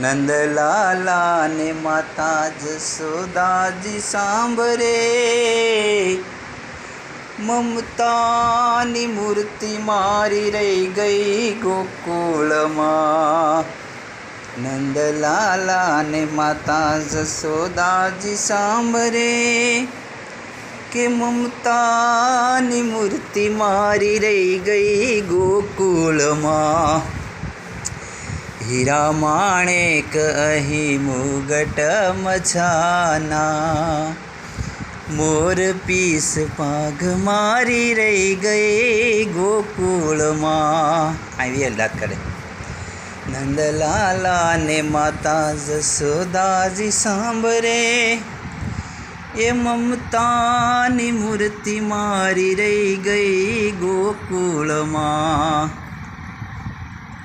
नंदलाला ने माता जसोदा जी सांभरे ममतानी मूर्ति मारी रही गई गोकुल माँ। नंदलाला ने माता जसोदा जी सांभरे के ममतानी मूर्ति मारी रही गई गोकुल माँ। हीरा माणेक अही मुगट मछाना मोर पीस पाघ मारी रही गई गोकुल माँ। आई अल्लाह करे। नंदलाला ने माता जसोदा जी सांभरे ये ममतानी मूर्ति मारी रही गई गोकुल माँ।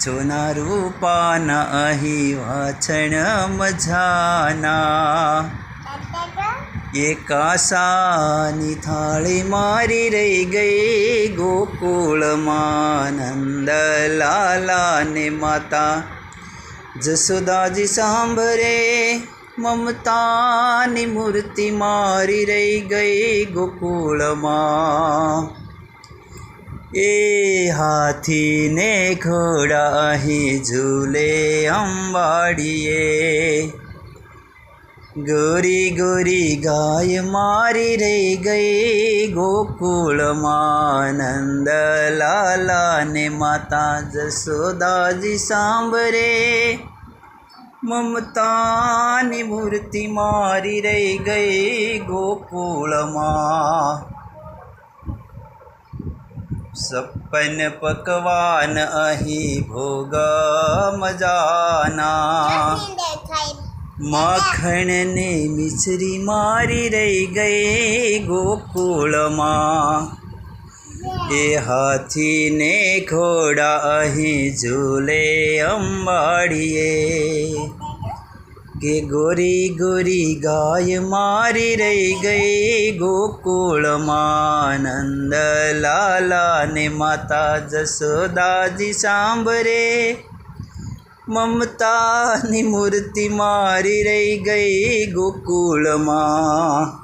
सोना रूपाना अही वाछण मझाना ये कासानी थाली मारी रही गई गोकुल माँ। नंदलाला ने माता जसोदा जी सांभरे ममतानी मूर्ति मारी रही गई गोकुल माँ। ए हाथी ने घोड़ा ही झूले अंबाड़िए गोरी गोरी गाय मारी रही गई गोकुल माँ। नंदलाला ने माता जसोदा जी सांभरे ममतानी मूर्ति मारी रही गई गोकुल माँ। सपन पकवान अही भोग मजाना माखण ने मिश्री मारी रही गई गोकुल माँ। ये हाथी ने घोड़ा अही झूले अंबाड़िए के गोरी गोरी गाय मारी रही गई गोकुल माँ। नंदलाला ने माता जसोदा जी सांभरे ममतानी मूर्ति मारी रही गई गोकुल माँ।